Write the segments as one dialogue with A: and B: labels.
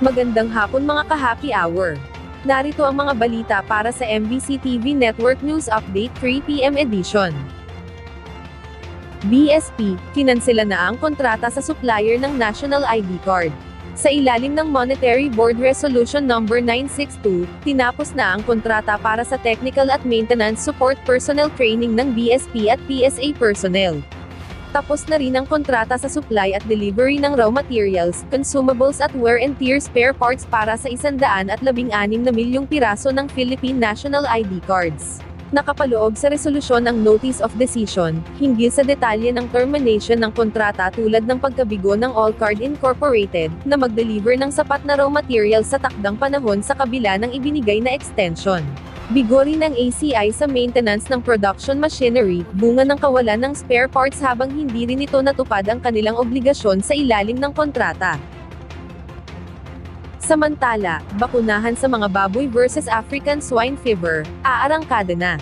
A: Magandang hapon mga ka-happy hour. Narito ang mga balita para sa MBC TV Network News Update 3 PM edition. BSP, kinansela na ang kontrata sa supplier ng National ID Card. Sa ilalim ng Monetary Board Resolution No. 962, tinapos na ang kontrata para sa Technical at Maintenance Support Personnel Training ng BSP at PSA personnel. Tapos na rin ang kontrata sa supply at delivery ng raw materials, consumables at wear and tear spare parts para sa 116 na milyong piraso ng Philippine National ID Cards. Nakapaloob sa resolusyon ang Notice of Decision, hinggil sa detalye ng termination ng kontrata tulad ng pagkabigo ng Allcard Incorporated, na mag-deliver ng sapat na raw materials sa takdang panahon sa kabila ng ibinigay na extension. Bigo rin ng ACI sa maintenance ng production machinery, bunga ng kawalan ng spare parts habang hindi rin ito natupad ang kanilang obligasyon sa ilalim ng kontrata. Samantala, bakunahan sa mga baboy versus African swine fever, aarangkada na.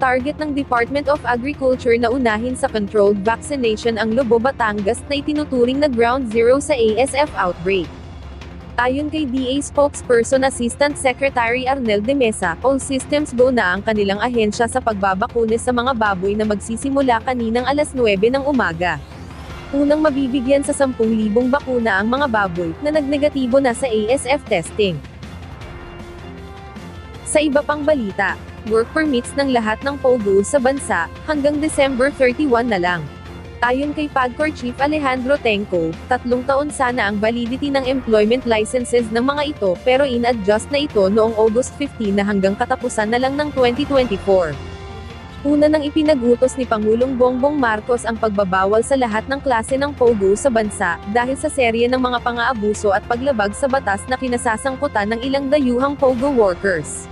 A: Target ng Department of Agriculture na unahin sa controlled vaccination ang Lobo, Batangas na itinuturing na ground zero sa ASF outbreak. Ayon kay DA spokesperson Assistant Secretary Arnel de Mesa, all systems go na ang kanilang ahensya sa pagbabakunes sa mga baboy na magsisimula kaninang alas 9 ng umaga. Unang mabibigyan sa 10,000 bakuna ang mga baboy na nagnegatibo na sa ASF testing. Sa iba pang balita, work permits ng lahat ng POGO sa bansa hanggang December 31 na lang. Ayon kay PAGCOR Chief Alejandro Tenco, 3 taon sana ang validity ng employment licenses ng mga ito pero in-adjust na ito noong August 15 na hanggang katapusan na lang ng 2024. Una nang ipinagutos ni Pangulong Bongbong Marcos ang pagbabawal sa lahat ng klase ng POGO sa bansa, dahil sa serye ng mga pang-aabuso at paglabag sa batas na kinasasangkutan ng ilang dayuhang POGO workers.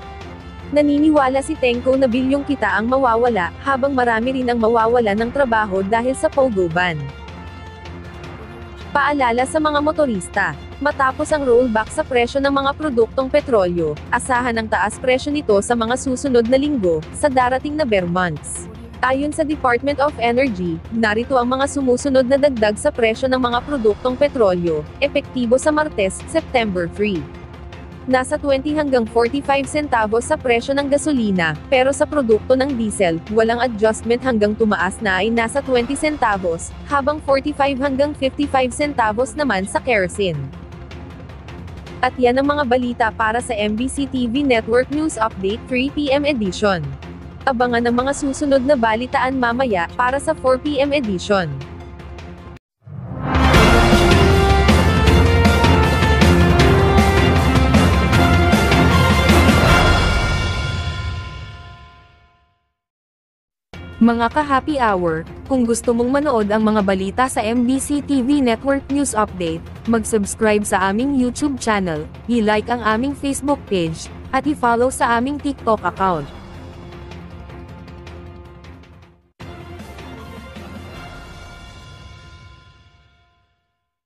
A: Naniniwala si Tenco na bilyong kita ang mawawala, habang marami rin ang mawawala ng trabaho dahil sa POGO ban. Paalala sa mga motorista. Matapos ang rollback sa presyo ng mga produktong petrolyo, asahan ang taas presyo nito sa mga susunod na linggo, sa darating na bare months. Ayon sa Department of Energy, narito ang mga sumusunod na dagdag sa presyo ng mga produktong petrolyo, epektibo sa Martes, September 3. Nasa 20 hanggang 45 centavos sa presyo ng gasolina, pero sa produkto ng diesel, walang adjustment hanggang tumaas na ay nasa 20 centavos, habang 45 hanggang 55 centavos naman sa kerosene. At yan ang mga balita para sa MBC TV Network News Update 3 PM edition. Abangan ang mga susunod na balitaan mamaya para sa 4 PM edition. Mga ka-happy hour, kung gusto mong manood ang mga balita sa MBC TV Network News Update, mag-subscribe sa aming YouTube channel, i-like ang aming Facebook page, at i-follow sa aming TikTok account.